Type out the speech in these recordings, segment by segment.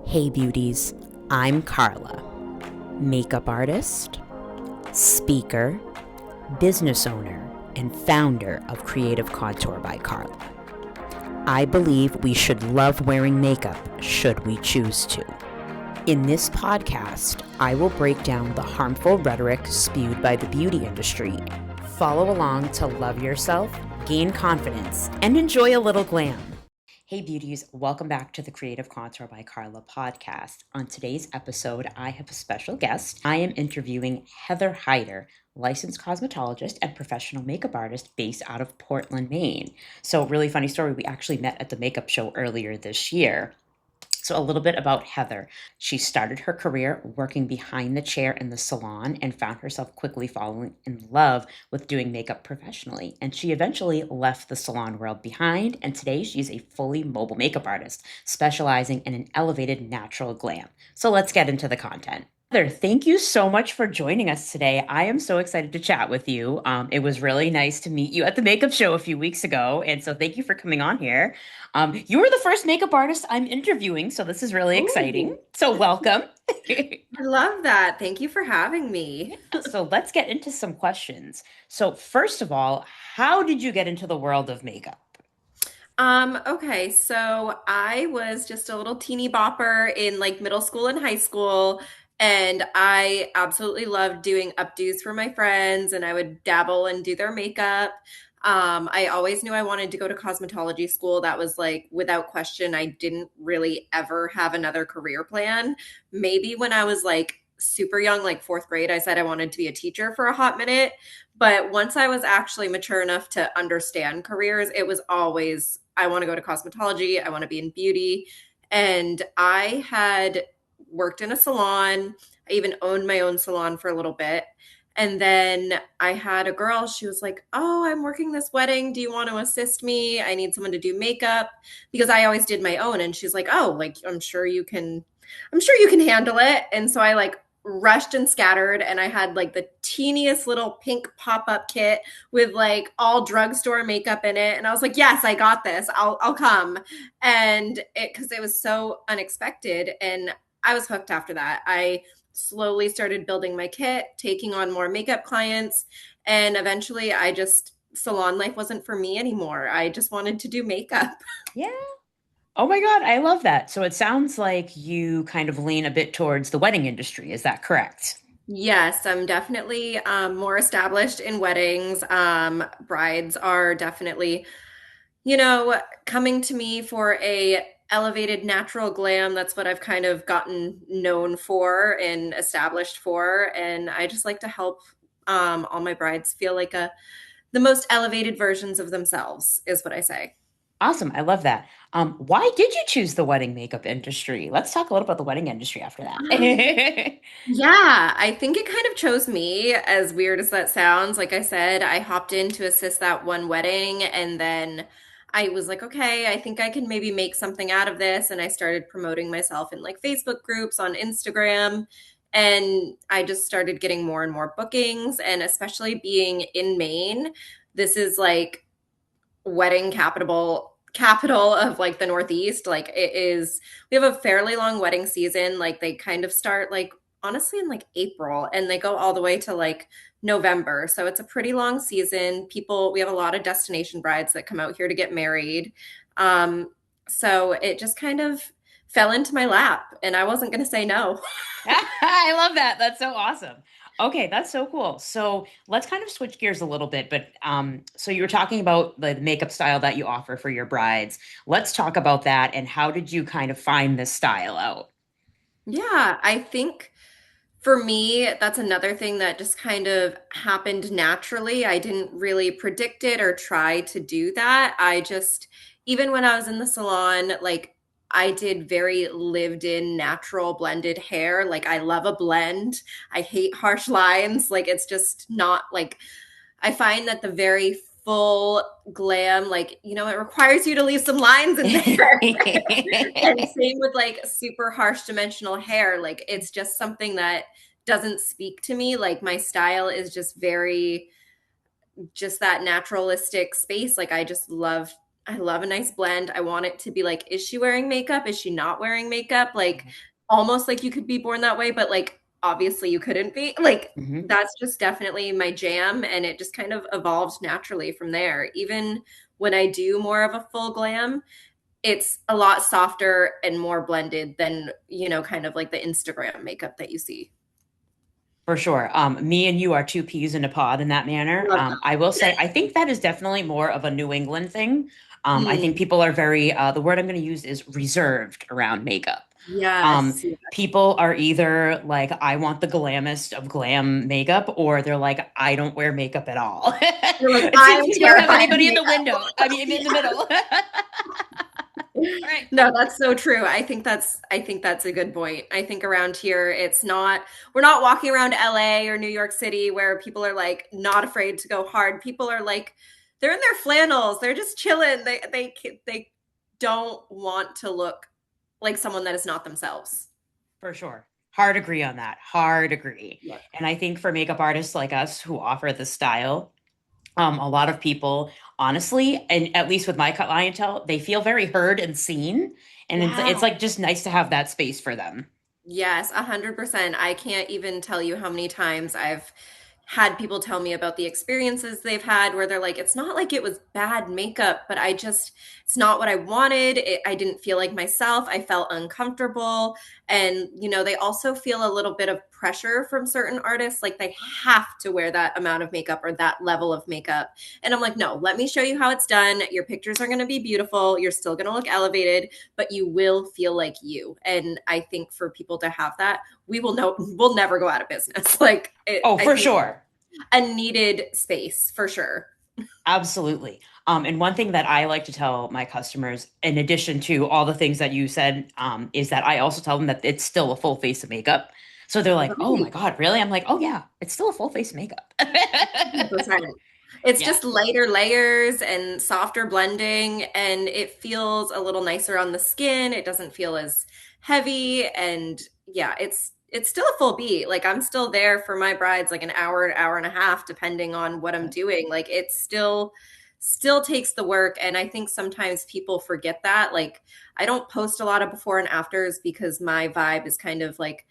Hey beauties, I'm Carla, makeup artist, speaker, business owner, and founder of Creative Contour by Carla. I believe we should love wearing makeup should we choose to. In this podcast, I will break down the harmful rhetoric spewed by the beauty industry. Follow along to love yourself, gain confidence, and enjoy a little glam. Hey beauties, welcome back to the Creative Contour by Carla podcast. On today's episode, I have a special guest. I am interviewing Heather Hyder, licensed cosmetologist and professional makeup artist based out of Portland, Maine. So really funny story, we actually met at the makeup show earlier this year. So a little bit about Heather. She started her career working behind the chair in the salon and found herself quickly falling in love with doing makeup professionally. And she eventually left the salon world behind. And today she's a fully mobile makeup artist, specializing in an elevated natural glam. So let's get into the content. Heather, thank you so much for joining us today. I am so excited to chat with you. It was really nice to meet you at the makeup show a few weeks ago. And so thank you for coming on here. You were the first makeup artist I'm interviewing, so this is really exciting. So welcome. I love that. Thank you for having me. So let's get into some questions. So first of all, how did you get into the world of makeup? Okay, so I was just a little teeny bopper in like middle school and high school, and I absolutely loved doing updos for my friends, and I would dabble and do their makeup. I always knew I wanted to go to cosmetology school. That was like without question. I didn't really ever have another career plan. Maybe when I was like super young, like fourth grade, I said I wanted to be a teacher for a hot minute. But once I was actually mature enough to understand careers, it was always, I want to go to cosmetology, I want to be in beauty. And I had worked in a salon. I even owned my own salon for a little bit. And then I had a girl, she was like, "Oh, I'm working this wedding. Do you want to assist me? I need someone to do makeup," because I always did my own. And she's like, "Oh, like I'm sure you can handle it." And so I like rushed and scattered, and I had like the teeniest little pink pop-up kit with like all drugstore makeup in it. And I was like, "Yes, I got this. I'll come." And it because it was so unexpected, and I was hooked after that. I slowly started building my kit, taking on more makeup clients, and eventually I just salon life wasn't for me anymore. I just wanted to do makeup. Yeah. Oh my God, I love that. So it sounds like you kind of lean a bit towards the wedding industry. Is that correct? Yes, I'm definitely more established in weddings. Brides are definitely, coming to me for a elevated natural glam. That's what I've kind of gotten known for and established for. And I just like to help all my brides feel like the most elevated versions of themselves, is what I say. Awesome. I love that. Why did you choose the wedding makeup industry? Let's talk a little about the wedding industry after Um, that. Yeah, I think it kind of chose me, as weird as that sounds. Like I said, I hopped in to assist that one wedding, and then I was like, okay, I think I can maybe make something out of this. And I started promoting myself in like Facebook groups on Instagram. And I just started getting more and more bookings. And especially being in Maine, this is like wedding capital of like the Northeast. Like it is, we have a fairly long wedding season. Like they kind of start like honestly in like April and they go all the way to like November. So it's a pretty long season. We have a lot of destination brides that come out here to get married. Um, so it just kind of fell into my lap and I wasn't going to say no. I love that. That's so awesome. Okay, that's so cool. So let's kind of switch gears a little bit, but so you were talking about the makeup style that you offer for your brides. Let's talk about that and how did you kind of find this style out? Yeah, I think for me, that's another thing that just kind of happened naturally. I didn't really predict it or try to do that. Even when I was in the salon, like I did very lived in natural blended hair. Like I love a blend. I hate harsh lines. Like it's just not like I find that the very full glam, like, it requires you to leave some lines in there. And same with like super harsh dimensional hair. Like it's just something that doesn't speak to me. Like my style is just very, just that naturalistic space. Like I just love I love a nice blend. I want it to be like, is she wearing makeup? Is she not wearing makeup? Like almost like you could be born that way, but like obviously you couldn't be. Like Hmm. that's just definitely my jam. And it just kind of evolved naturally from there. Even when I do more of a full glam, it's a lot softer and more blended than, kind of like the Instagram makeup that you see. For sure. Me and you are two peas in a pod in that manner. Love I will say, I think that is definitely more of a New England thing. I think that. people are very, the word I'm going to use is reserved around makeup. Yes. People are either like, I want the glamest of glam makeup, or they're like, I don't wear makeup at all. You're like, It seems I'm you don't have terrified of anybody in the makeup. window. I mean, in the middle. Right. No, that's so true. I think that's a good point. I think around here it's not we're not walking around LA or New York City where people are like not afraid to go hard. People are like they're in their flannels. They're just chilling. They don't want to look like someone that is not themselves. For sure. Hard agree on that. Hard agree. Yeah. And I think for makeup artists like us who offer the style, a lot of people, honestly, and at least with my clientele, they feel very heard and seen. And Yeah. it's like just nice to have that space for them. Yes, 100%. I can't even tell you how many times I've had people tell me about the experiences they've had where they're like, it's not like it was bad makeup, but it's not what I wanted. I didn't feel like myself. I felt uncomfortable. And, they also feel a little bit of pressure from certain artists. Like they have to wear that amount of makeup or that level of makeup. And I'm like, no, let me show you how it's done. Your pictures are going to be beautiful. You're still going to look elevated, but you will feel like you. And I think for people to have that, we'll never go out of business. Like Oh, I for think sure. a needed space for sure. Absolutely. And one thing that I like to tell my customers, in addition to all the things that you said, is that I also tell them that it's still a full face of makeup. So they're like, oh my Right. God, really? I'm like, oh yeah, it's still a full face of makeup. 100%. It's Yeah, just lighter layers and softer blending, and it feels a little nicer on the skin. It doesn't feel as heavy, and yeah, it's still a full beat. Like I'm still there for my brides, like an hour and a half, depending on what I'm doing. Like it still takes the work, and I think sometimes people forget that. Like I don't post a lot of before and afters because my vibe is kind of like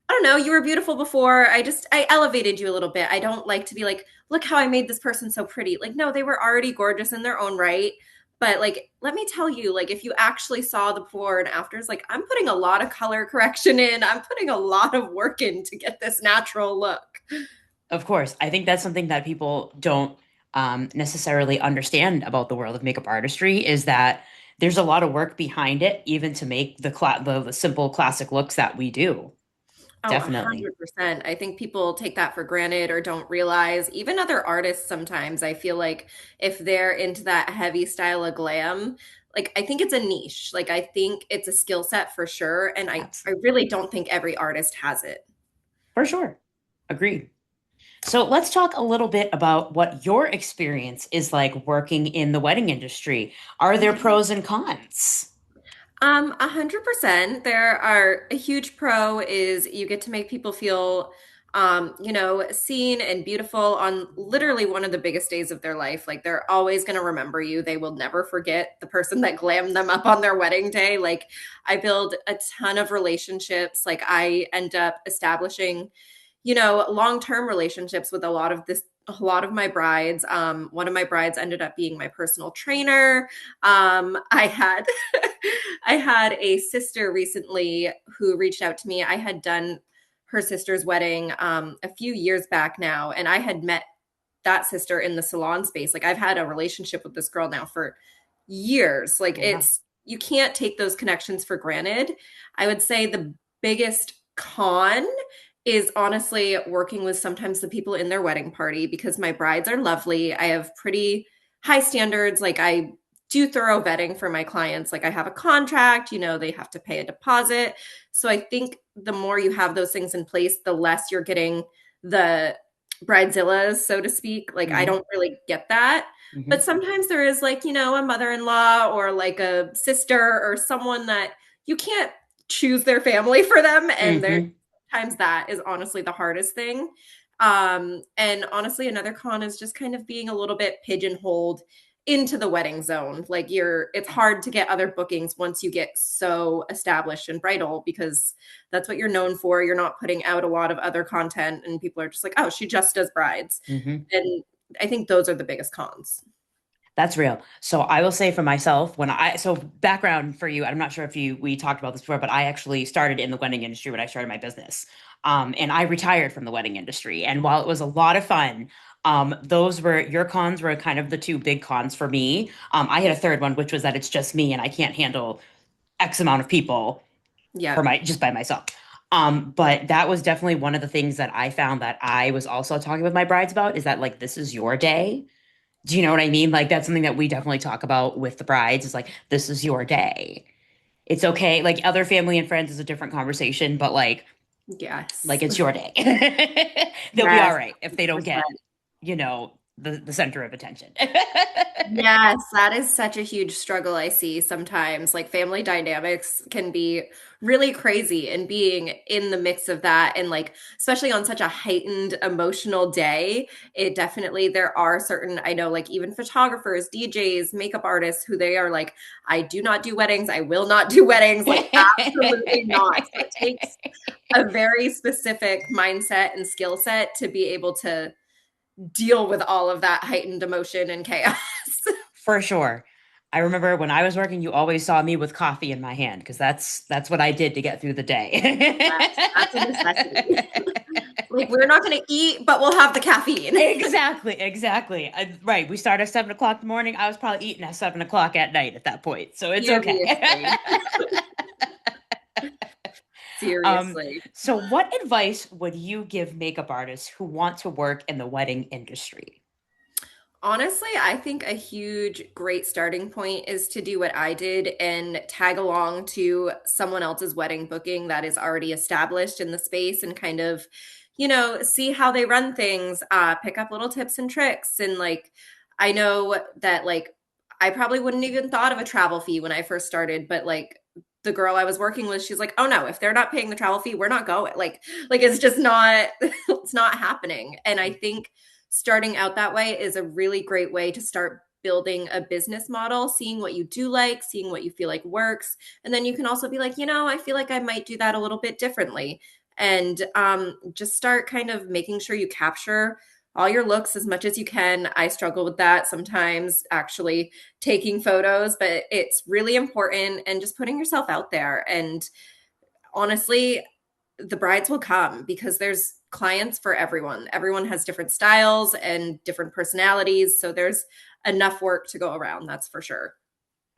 I don't know, you were beautiful before. I elevated you a little bit. I don't like to be like, look how I made this person so pretty. Like, no, they were already gorgeous in their own right. But like, let me tell you, like, if you actually saw the before and afters, like, I'm putting a lot of color correction in. I'm putting a lot of work in to get this natural look. of course. I think that's something that people don't necessarily understand about the world of makeup artistry is that there's a lot of work behind it, even to make the simple classic looks that we do. Oh, Definitely. 100%. I think people take that for granted or don't realize. Even other artists sometimes, I feel like if they're into that heavy style of glam, like I think it's a niche. Like I think it's a skill set for sure. And I Absolutely. really don't think every artist has it. For sure. Agreed. So let's talk a little bit about what your experience is like working in the wedding industry. Are there Mhm. pros and cons? 100%. There are a huge pro is you get to make people feel, seen and beautiful on literally one of the biggest days of their life. Like they're always going to remember you. They will never forget the person that glammed them up on their wedding day. Like I build a ton of relationships. Like I end up establishing long-term relationships with a lot of my brides. One of my brides ended up being my personal trainer. I had I had a sister recently who reached out to me. I had done her sister's wedding a few years back now, and I had met that sister in the salon space. Like I've had a relationship with this girl now for years. Like Yeah. you can't take those connections for granted. I would say the biggest con is honestly working with sometimes the people in their wedding party because my brides are lovely. I have pretty high standards. Like I do thorough vetting for my clients. Like I have a contract, they have to pay a deposit. So I think the more you have those things in place, the less you're getting the bridezillas, so to speak. Like I Hmm. don't really get that. But Hmm. sometimes there is like, a mother-in-law or like a sister or someone that you can't choose their family for them. And there's Hmm. times that is honestly the hardest thing. And honestly, another con is just kind of being a little bit pigeonholed into the wedding zone. Like it's hard to get other bookings once you get so established in bridal because that's what you're known for. You're not putting out a lot of other content and people are just like, oh, she just does brides. Hmm. And I think those are the biggest cons. That's real. So I will say for myself, so background for you, I'm not sure if we talked about this before, but I actually started in the wedding industry when I started my business. And I retired from the wedding industry. And while it was a lot of fun, your cons were kind of the two big cons for me. I had a third one, which was that it's just me and I can't handle X amount of people Yeah. just by myself. But that was definitely one of the things that I found that I was also talking with my brides about is that like this is your day. Do you know what I mean? Like that's something that we definitely talk about with the brides is like this is your day. It's okay. Like other family and friends is a different conversation, but like Yes. it's your day. They'll be all Yes. right if they don't get, 100%. the center of attention. Yes, that is such a huge struggle I see sometimes. Like family dynamics can be really crazy and being in the mix of that and like especially on such a heightened emotional day, it definitely there are certain I know like even photographers, DJs, makeup artists who they are like I do not do weddings, I will not do weddings, like absolutely not. So it takes a very specific mindset and skill set to be able to deal with all of that heightened emotion and chaos. For sure. I remember when I was working, you always saw me with coffee in my hand because that's what I did to get through the day. That's a necessity. Like we're not going to eat, but we'll have the caffeine. Exactly, exactly. Right. We start at 7 o'clock in the morning. I was probably eating at 7 o'clock at night at that point. So it's okay. Seriously. Um, Seriously. so what advice would you give makeup artists who want to work in the wedding industry? Honestly, I think a huge, great starting point is to do what I did and tag along to someone else's wedding booking that is already established in the space and kind of, see how they run things, pick up little tips and tricks. And like, I know that like, I probably wouldn't even thought of a travel fee when I first started, but like, the girl I was working with, she's like, "Oh no, if they're not paying the travel fee, we're not going." Like it's just not, it's not happening. And I think starting out that way is a really great way to start building a business model, seeing what you do like, seeing what you feel like works. And then you can also be like, I feel like I might do that a little bit differently. And just start kind of making sure you capture all your looks as much as you can. I struggle with that sometimes, actually taking photos, but it's really important and just putting yourself out there. And honestly, the brides will come because there's clients for everyone. Everyone has different styles and different personalities. So there's enough work to go around, that's for sure.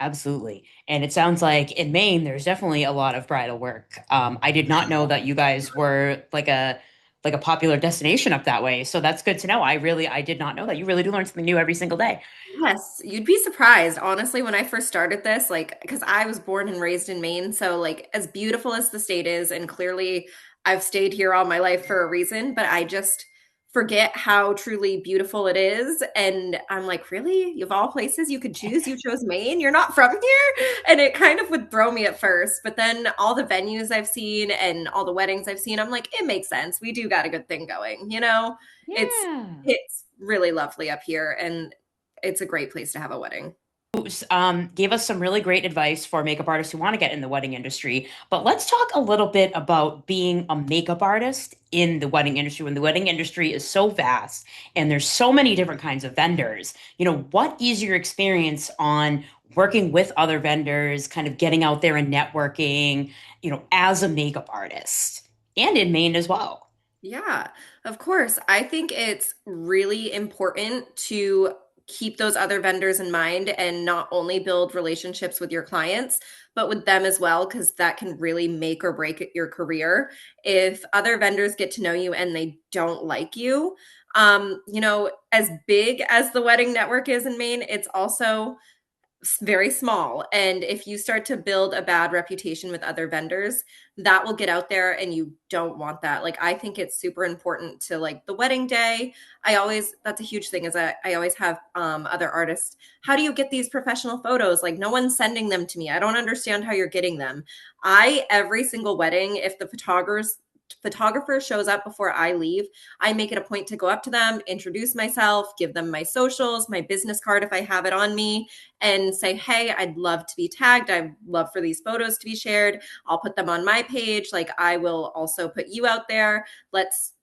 Absolutely. And it sounds like in Maine, there's definitely a lot of bridal work. I did not know that you guys were like a popular destination up that way. So that's good to know. I did not know that. You really do learn something new every single day. Yes, you'd be surprised, honestly, when I first started this, like, because I was born and raised in Maine. So, like, as beautiful as the state is, and clearly I've stayed here all my life for a reason, but I just forget how truly beautiful it is. And I'm like, really? Of all places you could choose, you chose Maine? You're not from here? And it kind of would throw me at first. But then all the venues I've seen and all the weddings I've seen, I'm like, it makes sense. We do got a good thing going, you know? It's Yeah. it's really lovely up here. And it's a great place to have a wedding. Gave us some really great advice for makeup artists who want to get in the wedding industry. But let's talk a little bit about being a makeup artist in the wedding industry when the wedding industry is so vast and there's so many different kinds of vendors. What is your experience on working with other vendors, kind of getting out there and networking, as a makeup artist and in Maine as well? Yeah, of course. I think it's really important to keep those other vendors in mind and not only build relationships with your clients, but with them as well, because that can really make or break your career. If other vendors get to know you and they don't like you, as big as the wedding network is in Maine, it's also very small. And if you start to build a bad reputation with other vendors, that will get out there and you don't want that. Like I think it's super important to like the wedding day. That's a huge thing is I always have other artists. How do you get these professional photos? Like no one's sending them to me. I don't understand how you're getting them. Every single wedding, if the photographer shows up before I leave, I make it a point to go up to them, introduce myself, give them my socials, my business card if I have it on me, and say, hey, I'd love to be tagged. I'd love for these photos to be shared. I'll put them on my page. Like, I will also put you out there. Let's,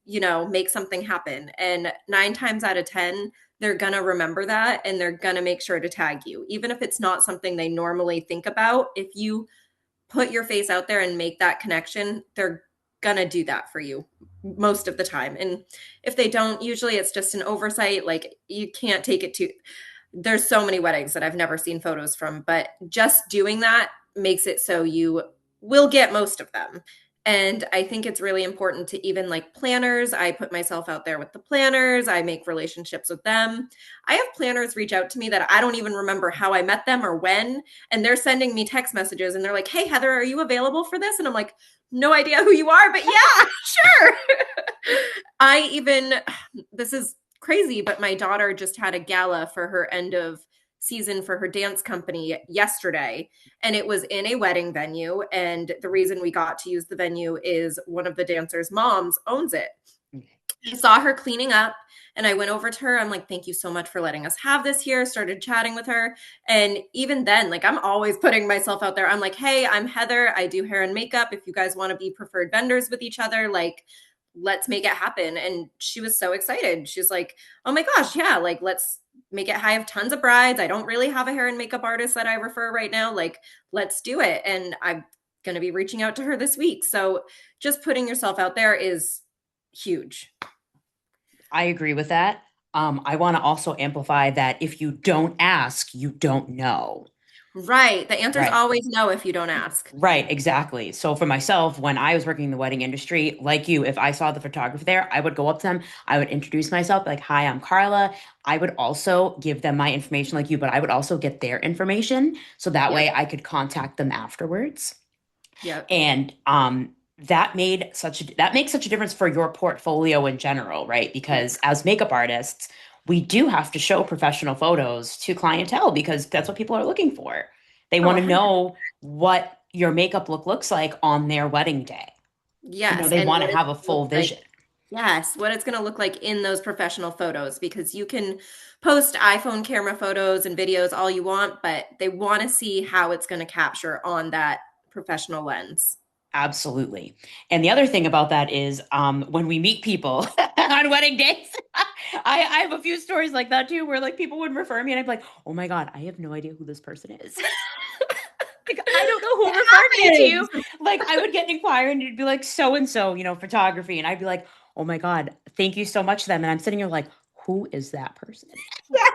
make something happen. And 9 times out of 10, they're going to remember that and they're going to make sure to tag you. Even if it's not something they normally think about, if you put your face out there and make that connection, they're gonna do that for you most of the time. And if they don't, usually it's just an oversight. Like, you can't take it to, there's so many weddings that I've never seen photos from, but just doing that makes it so you will get most of them. And I think it's really important to, even like planners, I put myself out there with the planners, I make relationships with them. I have planners reach out to me that I don't even remember how I met them or when, and they're sending me text messages and they're like, hey, Heather, are you available for this? And I'm like, no idea who you are, but yeah, sure. I even, this is crazy, but my daughter just had a gala for her end of season for her dance company yesterday, and it was in a wedding venue. And the reason we got to use the venue is one of the dancers' moms owns it. I saw her cleaning up and I went over to her. I'm like, thank you so much for letting us have this here. Started chatting with her. And even then, like, I'm always putting myself out there. I'm like, hey, I'm Heather. I do hair and makeup. If you guys want to be preferred vendors with each other, like, let's make it happen. And she was so excited. She's like, oh my gosh, yeah, like, let's make it. I have tons of brides. I don't really have a hair and makeup artist that I refer right now. Like, let's do it. And I'm going to be reaching out to her this week. So just putting yourself out there is huge. I agree with that. I want to also amplify that if you don't ask, you don't know. Right. The answer is Right. always no if you don't ask. Right, exactly. So for myself, when I was working in the wedding industry, like you, if I saw the photographer there, I would go up to them, I would introduce myself, like, hi, I'm Carla. I would also give them my information like you, but I would also get their information so that Yep. way I could contact them afterwards. Yep. And that makes such a difference for your portfolio in general, right? Yes. Because as makeup artists, we do have to show professional photos to clientele because that's what people are looking for. They Oh, want to 100. know what your makeup look looks like on their wedding day. Yes. They And want to what it's have a going to full look like. vision. Yes. What it's going to look like in those professional photos, because you can post iPhone camera photos and videos all you want, but they want to see how it's going to capture on that professional lens. Absolutely. And the other thing about that is when we meet people on wedding days, I have a few stories like that too, where like people would refer me and I'd be like, oh my God, I have no idea who this person is. Like, I don't know who referred me to you. Happens. Like, I would get an inquiry and you'd be like, so and so, photography. And I'd be like, oh my God, thank you so much to them. And I'm sitting here like, who is that person?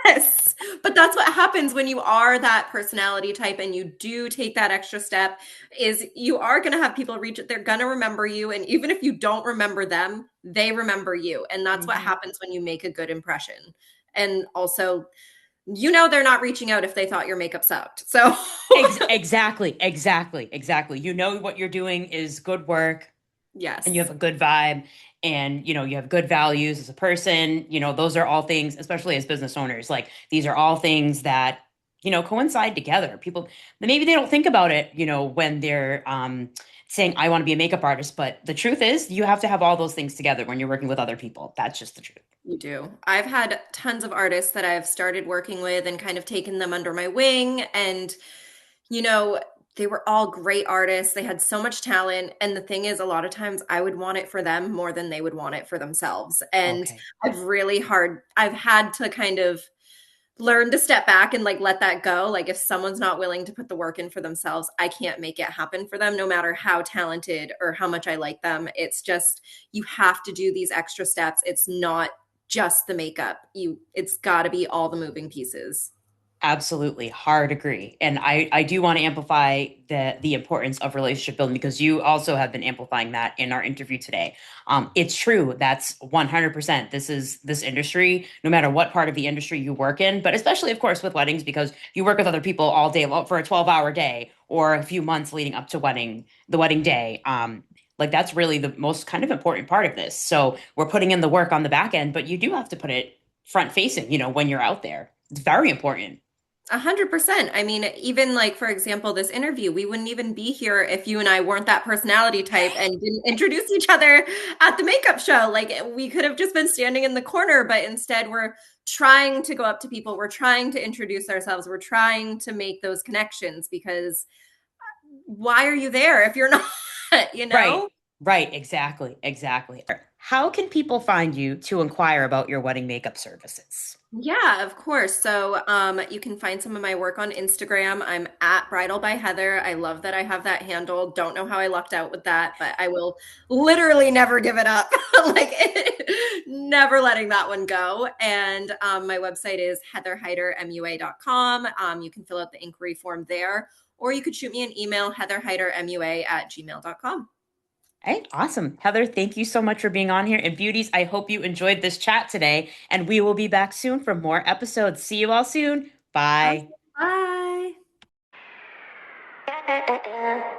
Yes. But that's what happens when you are that personality type and you do take that extra step, is you are going to have people reach it. They're going to remember you. And even if you don't remember them, they remember you. And that's what Mhm. happens when you make a good impression. And also, they're not reaching out if they thought your makeup sucked. So Exactly. You know what you're doing is good work and you have yes, a good vibe and you have good values as a person. Those are all things, especially as business owners, like these are all things that coincide together. People, maybe they don't think about it when they're saying I want to be a makeup artist, but the truth is you have to have all those things together when you're working with other people. That's just the truth. you do. I've had tons of artists that I've started working with and kind of taken them under my wing. And you know, they were all great artists. They had so much talent. And the thing is, a lot of times I would want it for them more than they would want it for themselves. And Okay. I've had to kind of learn to step back and like let that go. Like, if someone's not willing to put the work in for themselves, I can't make it happen for them, no matter how talented or how much I like them. It's just, you have to do these extra steps. It's not just the makeup. It's got to be all the moving pieces. Absolutely, hard agree. And I do want to amplify the importance of relationship building because you also have been amplifying that in our interview today. It's true. That's 100%. This industry, no matter what part of the industry you work in, but especially, of course, with weddings, because you work with other people all day for a 12-hour day or a few months leading up to the wedding day. Like that's really the most kind of important part of this. So we're putting in the work on the back end, but you do have to put it front facing, when you're out there. It's very important. 100%. I mean, even like, for example, this interview, we wouldn't even be here if you and I weren't that personality type and didn't introduce each other at the makeup show. Like, we could have just been standing in the corner, but instead, we're trying to go up to people. We're trying to introduce ourselves. We're trying to make those connections because why are you there if you're not, you Right. know? Right. Exactly. Exactly. How can people find you to inquire about your wedding makeup services? Yeah, of course. So, you can find some of my work on Instagram. I'm at Bridal by Heather. I love that I have that handle. Don't know how I lucked out with that, but I will literally never give it up. Like, never letting that one go. And my website is heatherheidermua.com. You can fill out the inquiry form there, or you could shoot me an email, heatherheidermua@gmail.com. Hey, awesome. Heather, thank you so much for being on here. And beauties, I hope you enjoyed this chat today. And we will be back soon for more episodes. See you all soon. Awesome. Bye. Bye.